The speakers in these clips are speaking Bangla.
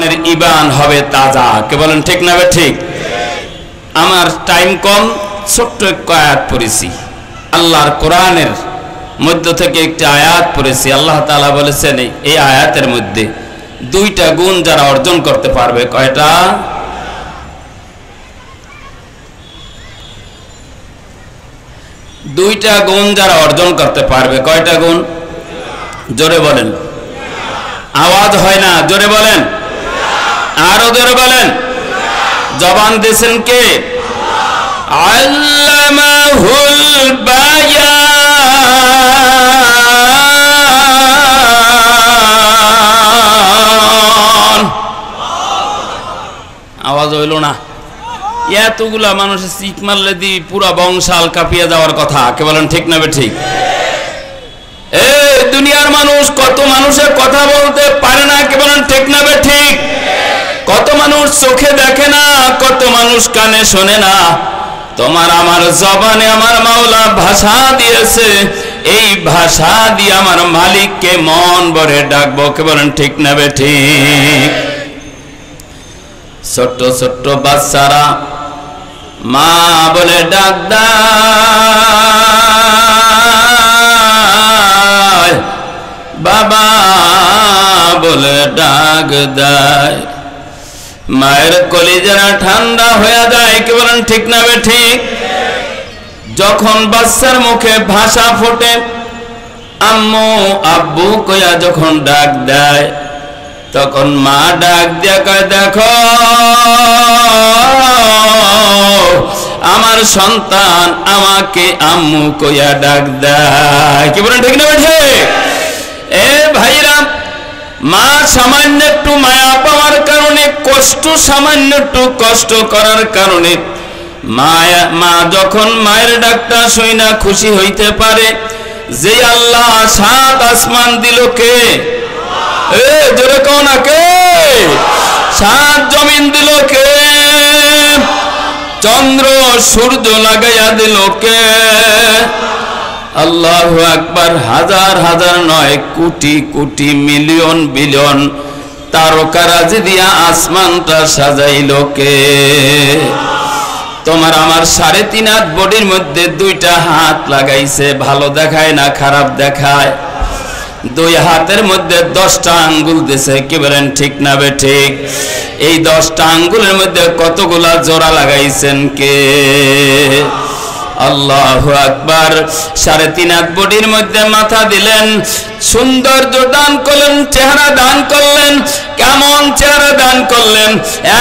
জবানের ইবান হবে তাজা। কে বলেন ঠিক না ঠিক? আমার টাইম কম, ছোট্ট একটা আয়াত পড়েছি আল্লাহর কোরআনের মধ্য থেকে একটি আয়াত পড়েছি। আল্লাহ তাআলা বলেছেন এই আয়াতের মধ্যে দুইটা গুণ যারা অর্জন করতে পারবে, কয়টা? দুইটা গুণ যারা অর্জন করতে পারবে, কয়টা গুণ? জোরে বলেন, আওয়াজ হয় না, জোরে বলেন, আরো জোরে বলেন। জবান দিয়েছেন কে? আল্লামাহুল বায়ান। আওয়াজ হইল না? এতগুলা মানুষের চিক মারলে দি পুরা বংশাল কাঁপিয়ে যাওয়ার কথা। কে বলেন ঠিক না ঠিক? দুনিয়ার মানুষ কত মানুষের কথা বলতে পারে না। কে বলেন ঠিক না ঠিক? কত মানুষ চোখে দেখে না, কত মানুষ কানে শোনে না। তোমার আমার জবানে আমার মাওলা ভাষা দিয়েছে, এই ভাষা দিয়ে আমার মালিককে মন ভরে ডাকবো। কে বলেন ঠিক না ঠিক? ছোট্ট ছোট্ট বাচ্চারা মা বলে ডাক দেয়, বাবা বলে ডাক দেয়, মায়ের কলিজা ঠান্ডা হয়ে যায়। কি বলেন ঠিক না ঠিক? যখন বাচ্চার মুখে ভাষা ফোটে, আম্মু আব্বু কইয়া যখন ডাক দেয়, তখন মা ডাক দিয়া কয়, দেখো আমার সন্তান আমাকে আম্মু কইয়া ডাক দেয়। কি বলেন ঠিক না ঠিক? এ ভাইরা, মা সামান্য একটু মায়া পাওয়ার কারণে, কষ্ট সামান্য একটু কষ্ট করার কারণে মা যখন মায়ের ডাকটা শুই না খুশি হইতে পারে, যে আল্লাহ সাত আসমান দিল কে? জোরে কও না কে? সাত জমিন দিল কে? চন্দ্র সূর্য লাগাইয়া দিল কে? আল্লাহু আকবার। হাজার হাজার নয়, কোটি কোটি মিলিয়ন বিলিয়ন তারকারাজি দিয়া আসমানটা সাজাইল কে? তোমার আমার 3.5 হাত বডির মধ্যে 2টা হাত লাগাইছে, ভালো দেখায় না খারাপ দেখায়? 2 হাতের মধ্যে 10টা আঙ্গুল দিয়েছে। কি বলেন ঠিক না ঠিক? এই 10টা আঙ্গুলের মধ্যে কতগুলা জোড়া লাগাইছেন কে? আল্লাহু আকবার। 3.5 হাত বডির মধ্যে মাথা দিলেন, সৌন্দর্য দান করলেন, চেহারা দান করলেন। কেমন চেহারা দান করলেন?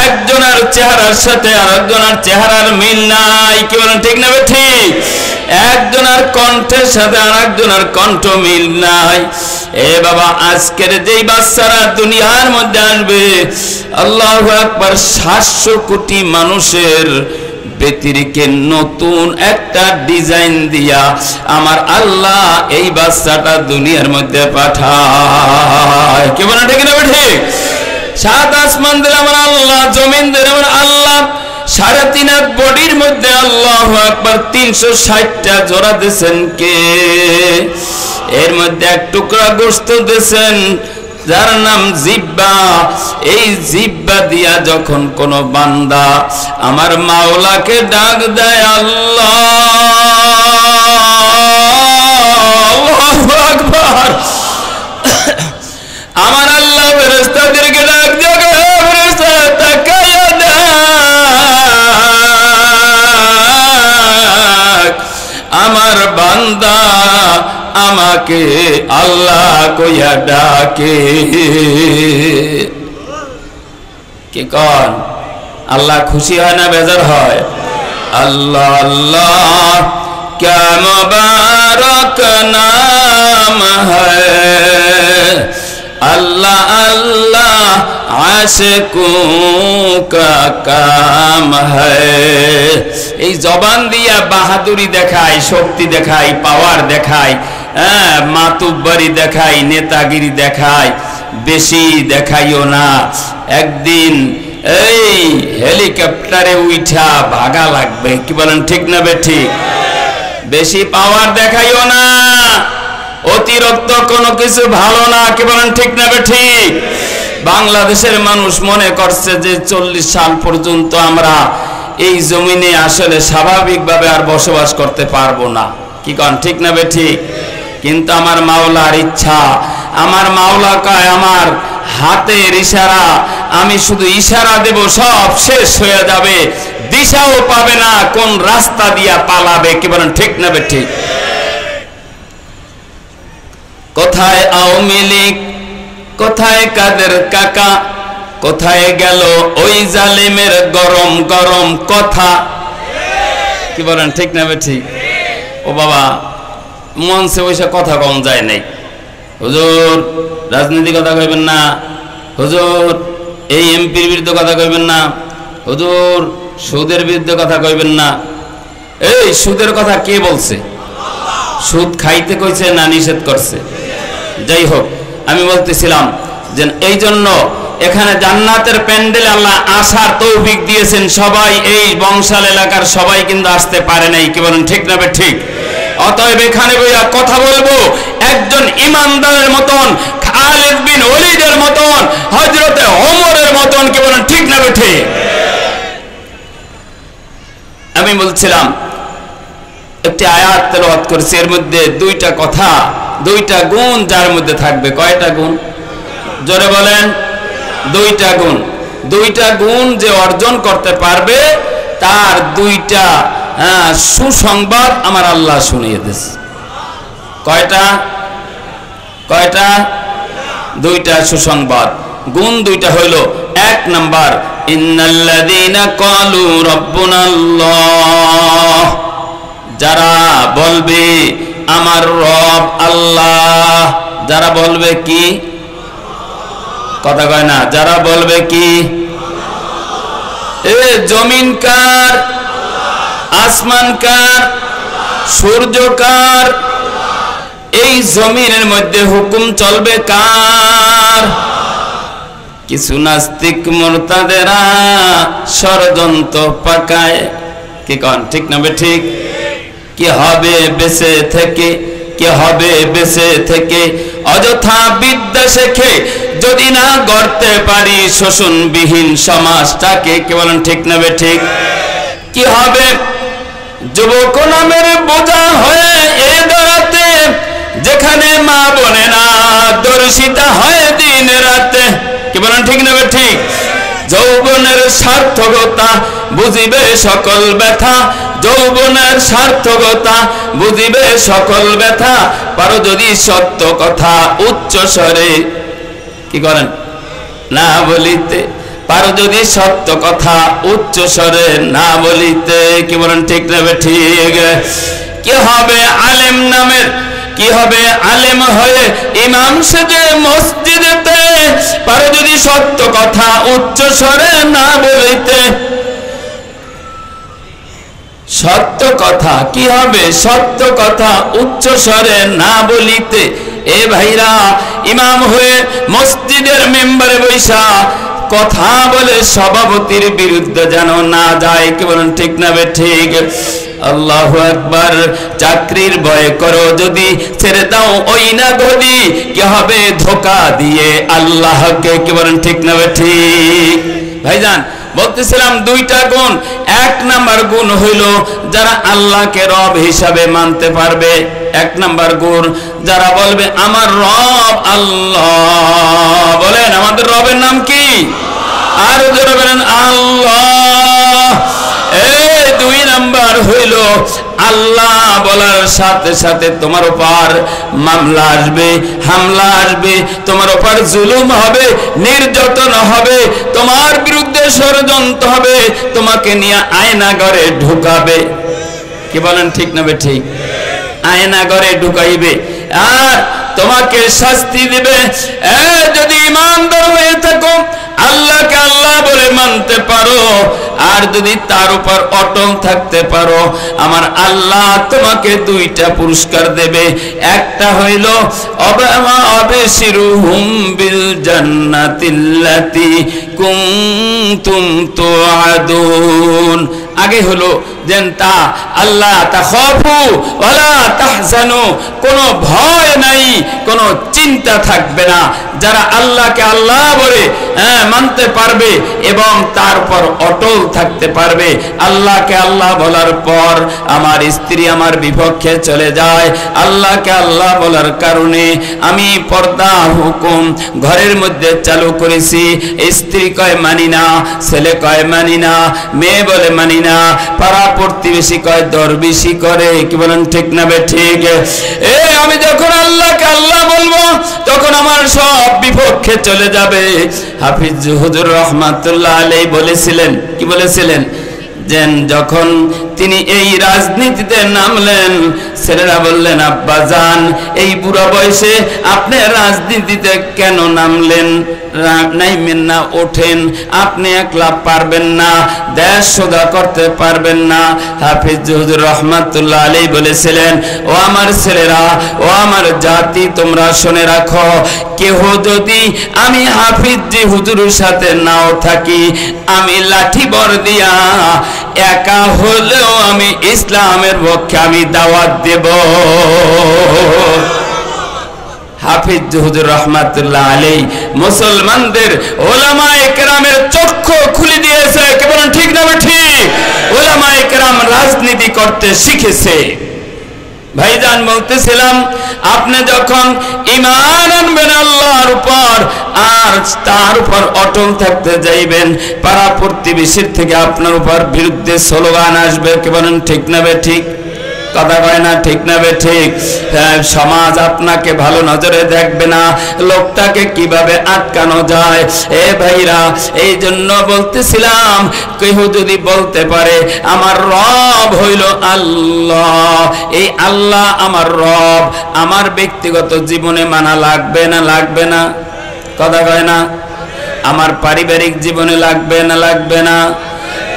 একজনের চেহারার সাথে আরেকজনের চেহারার মিল নাই। কি বলেন ঠিক না ঠিক? একজনের কণ্ঠের সাথে আরেকজনের কণ্ঠ মিল নাই। এ বাবা, আজকের যেই বাচ্চারা দুনিয়ার মধ্যে আসবে, আল্লাহু আকবার, 700 কোটি মানুষের ব্যতিরিকে নতুন একটা ডিজাইন দিয়া আমার আল্লাহ এই বাচ্চাটা দুনিয়ার মধ্যে পাঠায়। কি বলেন ঠিক না ঠিক? 7 আসমান দিলে আমার আল্লাহ, জমিন দিলে আমার আল্লাহ, 3.5 হাত বডির মধ্যে আল্লাহু আকবার 360টা জোড়া দিয়েছেন কে? এর মধ্যে এক টুকরা গোশত দিয়েছেন যার নাম জিহ্বা। এই জিহ্বা দিয়া যখন কোন বান্দা আমার মাওলাকে ডাক দেয়, আল্লাহ আল্লাহু আকবার, আমার আল্লাহ ফেরেশতাদেরকে ডাক দিয়ে ফেরেশতা তাকায়া দেখ, আমার বান্দা আমাকে আল্লাহ কইয়া ডাকে। কি কন? আল্লাহ খুশি হয় না বেজার হয়? আল্লাহ আল্লাহ क्या मुबारक नाम है, अल्लाह अल्लाह आशिकों का काम है। এই জবান দিয়া বাহাদুরি দেখায়, শক্তি দেখায়, পাওয়ার দেখায়, মাতুব্বারি দেখায়, নেতাগিরি দেখায়, বেশি দেখাইও না। একদিন এই হেলিকপ্টারে উঠা ভাগা লাগবে। কি বলেন ঠিক না ঠিক? বেশি পাওয়ার দেখাইও না, অতিরিক্ত কোনো কিছু ভালো না। কি বলেন ঠিক না ঠিক? বাংলাদেশের মানুষ মনে করছে যে 40 সাল পর্যন্ত আমরা এই জমিনে আসলে স্বাভাবিকভাবে আর বসবাস করতে পারবো না। কি কোন ঠিক না বেঠিক? কিন্তু আমার মাওলার ইচ্ছা, আমার মাওলা কয় আমার হাতের ইশারা, আমি শুধু ইশারা দেব সব শেষ হয়ে যাবে, দিশাও পাবে না কোন রাস্তা দিয়া পালাবে। কি বলেন ঠিক না বেঠিক? কোথায় আওয়ামী লীগ, কোথায় কাদের কাকা, কোথায় গেল ওই জালিমের গরম গরম কথা? কি বলেন ঠিক না বেঠিক? ও বাবা, মঞ্চে ওইসব কথা কম যায় নাই। হুজুর রাজনীতি কথা কইবেন না, হুজুর এই এমপির বিরুদ্ধে কথা কইবেন না, হুজুর সুদের বিরুদ্ধে কথা কইবেন না। এই সুদের কথা কে বলছে? সুদ খাইতে কইছে না নিষেধ করছে? যাই হোক, আমি বলতেছিলাম যে এই জন্য এখানে জান্নাতের প্যান্ডেলে আল্লাহ আসার তৌফিক দিয়েছেন। সবাই এই বংশাল এলাকার সবাই কিন্তু আসতে পারে নাই। কি বলেন ঠিক না ঠিক? অতএব এখানে বইয়া কথা বলবো একজন ইমানদারের মতন, খালিদ বিন ওলীদের মতন, হযরতে ওমরের মতন। কি বলেন ঠিক না ঠিক? আমি বলছিলাম একটি আয়াত তেলাওয়াত করেছি, এর মধ্যে দুইটা কথা, দুইটা গুণ যার মধ্যে থাকবে। কয়টা গুণ? জোরে বলেন। দুইটা গুণ। দুইটা গুণ যে অর্জন করতে পারবে তার দুইটা সুসংবাদ আমার আল্লাহ শুনিয়ে দিয়েছে। কয়টা? কয়টা? দুইটা সুসংবাদ। গুণ দুইটা হইল, এক নাম্বার ইন্নাল্লাযীনা ক্বালু রাব্বুনাল্লাহ, যারা বলবে আমার রব আল্লাহ, যারা বলবে কি? কথা কয় না। যারা বলবে কি? এ জমিন কার? আসমান কার? সূর্য কার? এই জমিনের মধ্যে হুকুম চলবে কার? কিছু নাস্তিক মুরতাদেরা ষড়যন্ত্র পাকায়। কি কন ঠিক না ঠিক? কি হবে বেঁচে থেকে, কি হবে বেঁচে থেকে অযথা বিদ্যা শেখে যদি না গড়তে পারি শোষণবিহীন সমাজটাকে। কি বলেন ঠিক না ঠিক? কি হবে যুবক নামের বোঝা হয়ে এ দাঁড়াতে, যেখানে মা বোনেরা দর্শিতা হয় দিন রাতে। কি বলেন ঠিক না ঠিক? যৌবনের সার্থকতা বুঝিবে সকল ব্যথা, যৌবনের সার্থকতা বুঝিবে সকল ব্যথা, পারো যদি সত্য কথা উচ্চ স্বরে কি করেন না বলিতে, পারো যদি সত্য কথা উচ্চ স্বরে না বলিতে। কি বলেন ঠিক না ঠিক? কি হবে আলেম নামের, কি হবে আলেম হয়ে ইমাম সেজে মসজিদেতে, পারো যদি সত্য কথা উচ্চ স্বরে না বলিতে। সত্য কথা কি হবে? সত্য কথা উচ্চ স্বরে না বলিতে। এ ভাইরা, ইমাম হয়ে মসজিদের মেম্বারে বৈশা কথা বলে সভাপতির বিরুদ্ধে যেন না যায়। কি বলেন ঠিক না ঠিক? আল্লাহু আকবার। চাকরির ভয় করো যদি, ছেড়ে দাও ওই না গদি। কি হবে ধোকা দিয়ে আল্লাহকে। কি বলেন ঠিক না ঠিক? ভাইজান বলতেছিলাম দুইটা গুণ। এক নাম্বার গুণ হইল যারা আল্লাহকে রব হিসাবে মানতে পারবে। এক নাম্বার গুণ যারা বলবে আমার রব আল্লাহ। বলেন আমাদের রবের নাম কি? আর যারা বলেন আল্লাহ। এই দুই নাম্বার হইল আল্লাহ বলার সাথে সাথে তোমার উপর মামলা আসবে, হামলা আসবে, তোমার উপর জুলুম হবে, নির্যাতন হবে, তোমার বিরুদ্ধে ষড়যন্ত্র হবে, তোমাকে নিয়ে আয়নাঘরে ঢুকাবে। কি বলেন ঠিক না ঠিক? আয়নাঘরে ঢুকাইবে আর তোমাকে শাস্তি দিবে। যদি ইমানদার হয়ে থাকো, আল্লাহকে আল্লাহ বলে মানতে পারো, আর যদি তার উপর অটল থাকতে পারো, আমার আল্লাহ তোমাকে দুইটা পুরস্কার দেবে। একটা হইল আবশিরুহুম বিল জান্নাতিল্লাতী কুনতুম তুআদুন। আগে হলো যেন তা আল্লাহ তাখাফু ওয়ালা তাহজানু, কোনো ভয় নাই, কোনো চিন্তা থাকবে না। যারা আল্লাহকে আল্লাহ বলে মানতে পারবে এবং তারপর অটল থাকতে পারবে। আল্লাহকে আল্লাহ বলার পর আমার স্ত্রী আমার বিপক্ষে চলে যায়, আল্লাহকে আল্লাহ বলার কারণে আমি পর্দা হুকুম ঘরের মধ্যে চালু করেছি। স্ত্রী কয় মানি না, ছেলে কয় মানি না, মেয়ে বলে মানি না, পাড়া প্রতিবেশী কয় দরবেশি করে। কি বলেন ঠিক না ঠিক? আমি যখন আল্লাহকে আল্লাহ বলবো তখন আমার সব বিপক্ষে চলে যাবে। হাফিজ হুজুর রহমাতুল্লাহ আলাইহি বলেছিলেন, কি বলেছিলেন? যেন যখন তিনি এই রাজনীতিতে নামলেন, ছেলেরা বললেন আব্বা জান এই বুড়া বয়সে আপনি রাজনীতিতে কেন নামলেন? নাইমেন না, ওঠেন, আপনি একলা পারবেন না, দেশ সোজা করতে পারবেন না। হাফিজ হুজুর রহমাতুল্লাহ আলাইহি বলেছিলেন, ও আমার ছেলেরা, ও আমার জাতি, তোমরা শুনে রাখো, কেহ যদি আমি হাফিজ জি হুজুরের সাথে নাও থাকি, আমি লাঠি বর দিয়া একা হলেও আমি ইসলামের পক্ষে আমি দাওয়াত দেব। হাফিজ হুজুর রহমাতুল্লাহ আলাইহি মুসলমানদের ওলামায়ে কেরামের চক্ষু খুলে দিয়েছে। কি বলেন ঠিক না ঠিক? ওলামায়ে কেরাম রাজনীতি করতে শিখেছে। ভাইজান বলতেছিলাম, আপনি যখন ঈমান আনবেন আল্লাহর উপর আর তার উপর অটল থাকতে যাইবেন, পাড়া প্রতিবেশীর থেকে আপনার উপর বিরুদ্ধে স্লোগান আসবে। কি বলেন ঠিক না ঠিক? কথা কয় না ঠিক না ঠিক? সমাজ আপনাকে ভালো নজরে দেখবে না, লোকটাকে কিভাবে আটকানো যায়। এ ভাইরা, এই জন্য বলতেছিলাম, কেউ যদি বলতে পারে আমার রব হইল আল্লাহ, এই আল্লাহ আমার রব, আমার ব্যক্তিগত জীবনে মানা লাগবে না লাগবে না? কথা কয় না? আমার পারিবারিক জীবনে লাগবে না লাগবে না?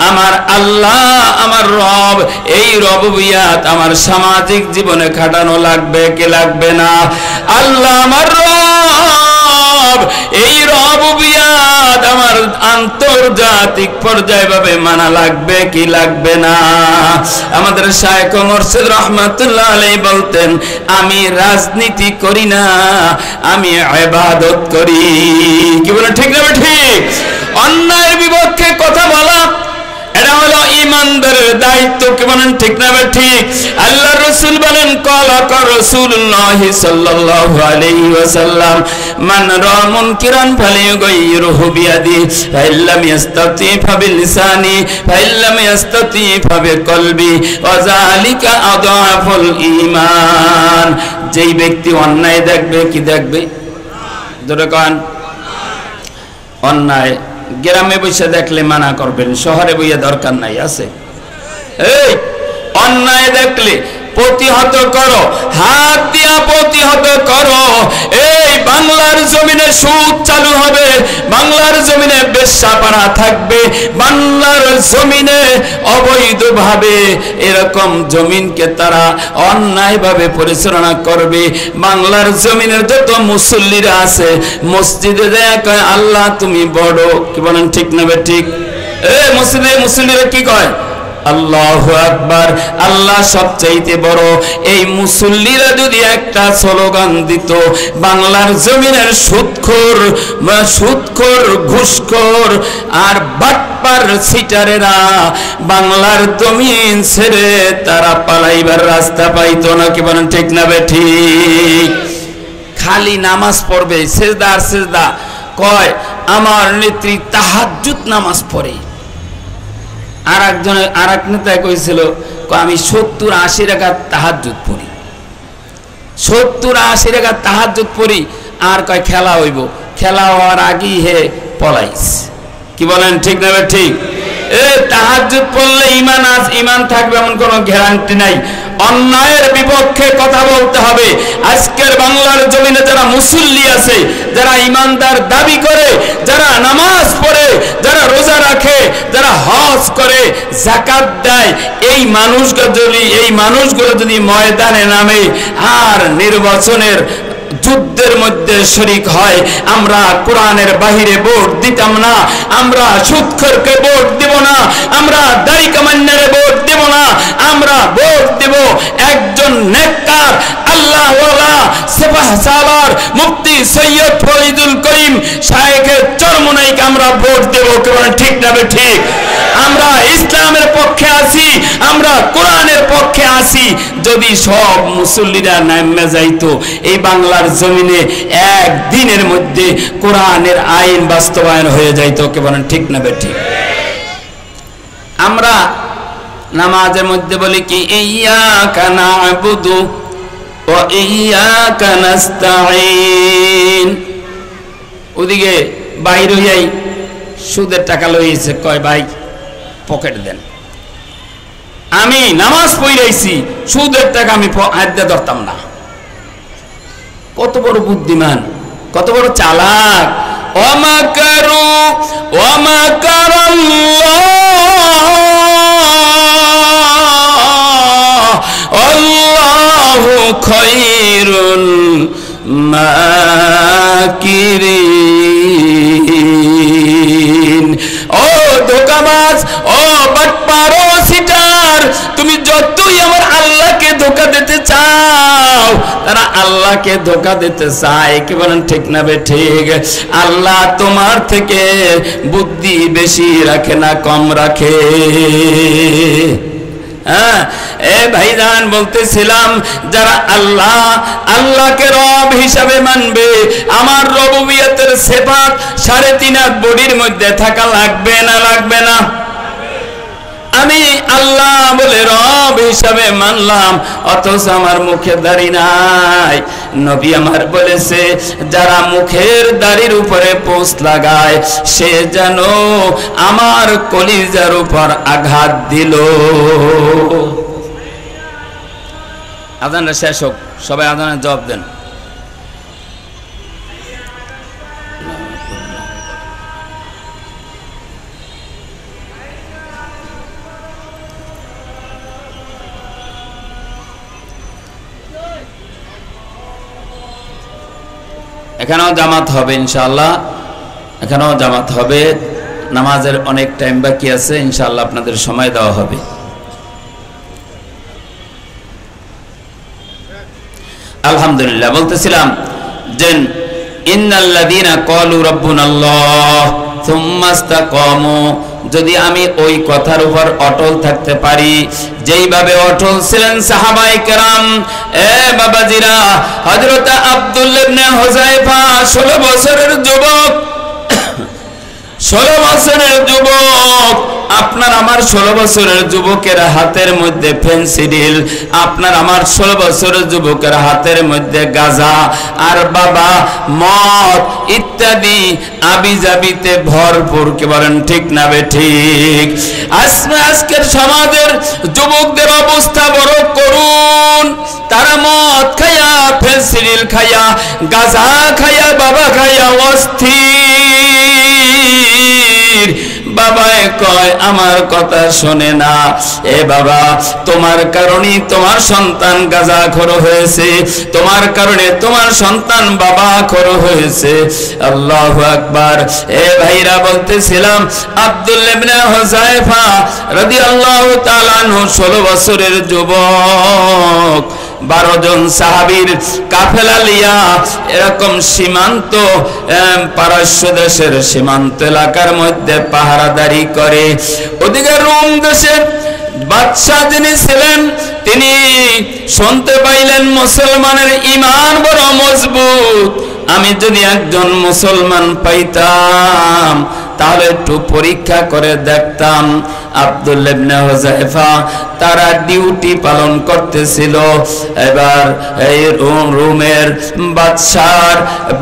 আমার আল্লাহ আমার রব, এই রবুবিয়াত আমার সামাজিক জীবনে খাটানো লাগবে কি লাগবে না? আল্লাহ আমার রব, এই রবুবিয়াত আমার আন্তর্জাতিক পর্যায়ে ভাবে মানা লাগবে কি লাগবে না? আমাদের শায়েখ মুর্শিদ রহমাতুল্লাহ আলাইহি বলতেন, আমি রাজনীতি করি না, আমি ইবাদত করি। কি বলে ঠিক না ঠিক? অন্যায়ের বিপক্ষে কথা বলা এটা হলো ঈমানদারের দায়িত্ব। কি বলেন ঠিক না ঠিক? আল্লাহর রাসূল বলেন, ক্বালা রাসূলুল্লাহ সাল্লাল্লাহু আলাইহি ওয়াসাল্লাম, মান রা মুনকিরান ফালিয়ুগাইয়িরহু বিয়াদিহি ফাইল্লাম ইস্তাতি ফাবিলিসানি ফাইল্লাম ইস্তাতি ফাবিকলবি ওয়া যালিকা আদাফুল ঈমান। যেই ব্যক্তি অন্যায় দেখবে, কি দেখবে? ধরে কোন অন্যায় গ্রামে বসে দেখলে মানা করবেন, শহরে বইয়া দরকার নাই। আছে এই অন্যায় দেখলে প্রতিহত করো, হাত দিয়া প্রতিহত করো। এই বাংলার জমিনে সুদ চালু হবে, বাংলার জমিনে বেশ্যাপানা থাকবে, বাংলার জমিনে অবৈধভাবে এরকম জমিনকে তারা অন্যায়ভাবে পরিচালনা করবে। বাংলার জমিনের যত মুসল্লিরা আছে মসজিদে দেয়া কয় আল্লাহ তুমি বড়। কি বলেন ঠিক না ঠিক? এই মসজিদে মুসল্লিরা কি কয়? আল্লাহু আকবার, আল্লাহ সবচাইতে বড়। এই মুসল্লিরা যদি একটা স্লোগান দিত, বাংলার জমিনের সুদখোর ঘুষখোর আর বাটপার সিটারেরা বাংলার জমিন ছেড়ে তারা পালাইবার রাস্তা পাইতো না। কি বলেন ঠিক না ঠিক? খালি নামাজ পড়বে, সেজদা আর সেজদা। কয় আমার নেত্রী তাহাজ্জুদ নামাজ পড়ে। আর এক নেতা কইছিল, আমি 70-80 রাকাত তাহাজ্জুদ পড়ি, 70-80 রাকাত তাহাজ্জুদ পড়ি। আর কয় খেলা হইব, খেলা হওয়ার আগেই হে পলাইস। কি বলেন ঠিক না ঠিক? তাহাজ্জুদ পড়লে ঈমান থাকবে এমন কোনো গ্যারান্টি নাই। অন্যায়ের বিপক্ষে কথা বলতে হবে। আজকের বাংলার জমিনে যারা মুসল্লি আছে, যারা ঈমানদার দাবি করে, যারা নামাজ পড়ে, যারা রোজা রাখে, যারা হজ করে, যাকাত দেয়, এই মানুষগুলো যদি ময়দানে নামে আর নির্বাচনের যুদ্ধের মধ্যে শরীক হয়, আমরা কোরআনের বাহিরে ভোট দিতাম না, আমরা সুদখোরকে ভোট দেব না, আমরা দাড়ি কামান্নারে ভোট দেব না, আমরা ভোট দেব একজন নেককার আল্লাহওয়ালা সেফাহ সালার মুফতি সৈয়দ ফরিদুল করিম শায়েখের চরমনাইকে আমরা ভোট দেব। কেমন ঠিক না ঠিক? আমরা ইসলামের পক্ষে আছি, আমরা কোরআনের পক্ষে আছি। যদি সব মুসল্লিরা নামে যাইতো এই বাংলার জমিনে একদিনের মধ্যে কোরআনের আইন বাস্তবায়ন হয়ে যাইতো। কেমন ঠিক না ঠিক? আমরা নামাজের মধ্যে বলি কি ইয়্যাকা না'বুদু ওয়া ইয়্যাকা নাস্তাঈন। ওদিকে বাইর হইয়াই সুদের টাকা লইছে, কয় ভাই পকেট দেন। আমি নামাজ পড়াইছি, সুদের টাকা আমি হাতে ধরতাম না। কত বড় বুদ্ধিমান, কত বড় চালাক। ওয়ামাকারু ওয়ামাকারাল্লাহ আল্লাহু খায়রুল মাকিরিন। ও ধোঁকাবাজ, ও বাটপার, ও সিটার, তুমি যতই আমার আল্লাহকে ধোঁকা দিতে চাও, তারা আল্লাহকে ধোঁকা দিতে চায়। কি বলেন ঠিক না বে ঠিক? আল্লাহ তোমার থেকে বুদ্ধি বেশি রাখে না কম রাখে। হ্যাঁ, এ ভাইজান বলতেছিলাম, যারা আল্লাহকে রব হিসাবে মানবে, আমার রবুবিয়তের সিফাত 3.5 হাত বডির মধ্যে থাকা লাগবে না লাগবে না? আমি আল্লাহ বলে রব হিসাবে মানলাম, অথচ আমার মুখে দাড়ি নাই। নবী আমার বলেছে, যারা মুখের দাড়ির উপরে পোঁছ লাগায় সে যেন আমার কলিজার উপর আঘাত দিল। আজানটা শেষ হোক, সবাই আজানের জবাব দেন। এখানেও জামাত হবে ইনশাআল্লাহ, এখানেও জামাত হবে। নামাজের অনেক টাইম বাকি আছে, ইনশাআল্লাহ আপনাদের সময় দেওয়া হবে। আলহামদুলিল্লাহ, বলতেছিলাম যে ইন্নাল্লাযীনা ক্বালু রাব্বুনাল্লাহ সুম্মা ইসতাকামু, যদি আমি ওই কথার উপর অটল থাকতে পারি যেইভাবে অটল ছিলেন সাহাবায়ে কেরাম। এ বাবাজিরা, হযরত আব্দুল্লাহ ইবনে হুযায়ফা 16 বছরের যুবক, 16 বছরের যুবক। আপনার আমার 16 বছরের যুবকের হাতের মধ্যে ফেনসিডিল, আপনার আমার 16 বছরের যুবকের হাতের মধ্যে গাঁজা আর বাবা মদ ইত্যাদি আবিজাবিতে ভরপুর। কে বলেন ঠিক না বে ঠিক? আজকের সমাজের যুবকদের অবস্থা বড় করুন। তারা মদ খায়া, ফেনসিডিল খায়া, গাঁজা খায়া, বাবা খায়া অস্থির। বাবায় কয় আমার কথা শোনে না। এ বাবা, তোমার কারণে তোমার সন্তান গাঁজাখোর হয়েছে, তোমার কারণে তোমার সন্তান বাবাখোর হয়েছে। আল্লাহু আকবার। এ ভাইরা, বলতেছিলাম আব্দুল্লাহ ইবনে হুযায়ফা রাদিয়াল্লাহু তাআলা আনহু 16 বছরের যুবক, 12 জন সাহাবীর কাফেলা লিয়া এরকম সীমান্ত, পারস্য দেশের সীমান্ত এলাকার মধ্যে পাহারাদারি করে। ওদিকে রোম দেশের বাদশাহ যিনি ছিলেন, তিনি শুনতে পাইলেন মুসলমানের ঈমান বড় মজবুত। আমি যদি একজন মুসলমান পাইতাম তাহলে একটু পরীক্ষা করে দেখতাম। আব্দুল্লাহ ইবনে হুযায়ফা তারা ডিউটি পালন করতেছিল। এবার এই রোমের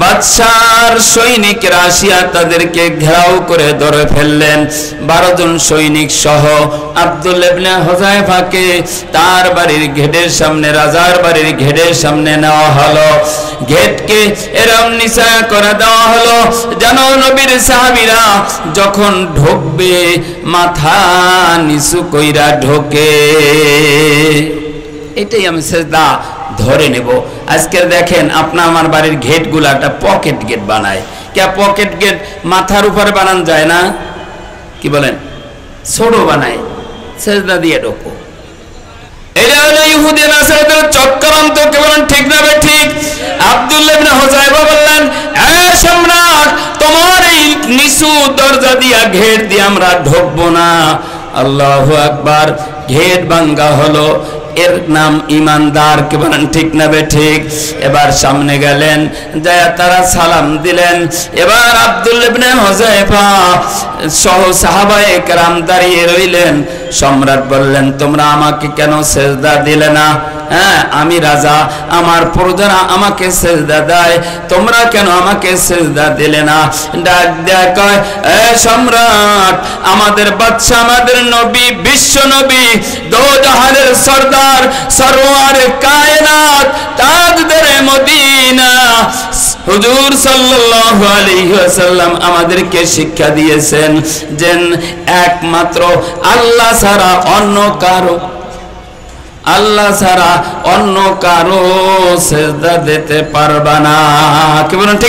বাদশার সৈনিকরা আসিয়া তাদেরকে ঘেরাও করে ধরে ফেললেন। 12 জন সৈনিক সহ আব্দুল্লাহ ইবনে হুযায়ফাকে তার বাড়ির গেটের সামনে, রাজার বাড়ির গেটের সামনে নেওয়া হলো। গেটকে এরম নিচা করে দেওয়া হলো যেন নবীর সাহাবীরা যখন ঢুকবে মাথা নিচু কইরা ঢোকে। এটাই আমি সেজদা ধরে নেব। আজকে দেখেন আপনার আমার বাড়ির গেটগুলো একটা পকেট গেট বানায়। কে পকেট গেট মাথার উপরে বানানো যায় না? কি বলেন? ছোট বানায়, সেজদা দিয়ে ঢোকো। এটা হলো ইহুদি নাসারাদের চক্রান্ত। কে বলেন ঠিক না ঠিক? আব্দুল্লাহ ইবনে হুযায়ফা বললেন, এ সম্রাট, তোমার এই নিচু দরজা দিয়া ঘের দিয়ে আমরা ঢুকবো না। আল্লাহু আকবার। ঘের ভাঙ্গা হলো, এর নাম ইমানদার। কে বলেন ঠিক না ঠিক? এবার সামনে গেলেন, যায় তারা সালাম দিলেন। এবার আব্দুল্লাহ ইবনে হুযায়ফা সহ সাহাবায়ে কেরাম দাঁড়িয়ে রইলেন। সম্রাট বললেন, তোমরা আমাকে কেন সেজদা দিলে না? হ্যাঁ, আমি রাজা, আমার প্রজারা আমাকে সেজদা দেয়, তোমরা কেন আমাকে সেজদা দিলে না? ডাক দেয়া কয়, এ সম্রাট, আমাদের বাদশা, আমাদের নবী, বিশ্ব নবী, দোজাহানের সরদার, সরওয়ারে কায়নাত, তাজদারে মদিনা হুজুর সাল্লাল্লাহু আলাইহি ওয়াসাল্লাম আমাদেরকে শিক্ষা দিয়েছেন যে একমাত্র আল্লাহ ছাড়া অন্য কারো সেজদা দিতে পারবা না। কি বলেন ঠিক?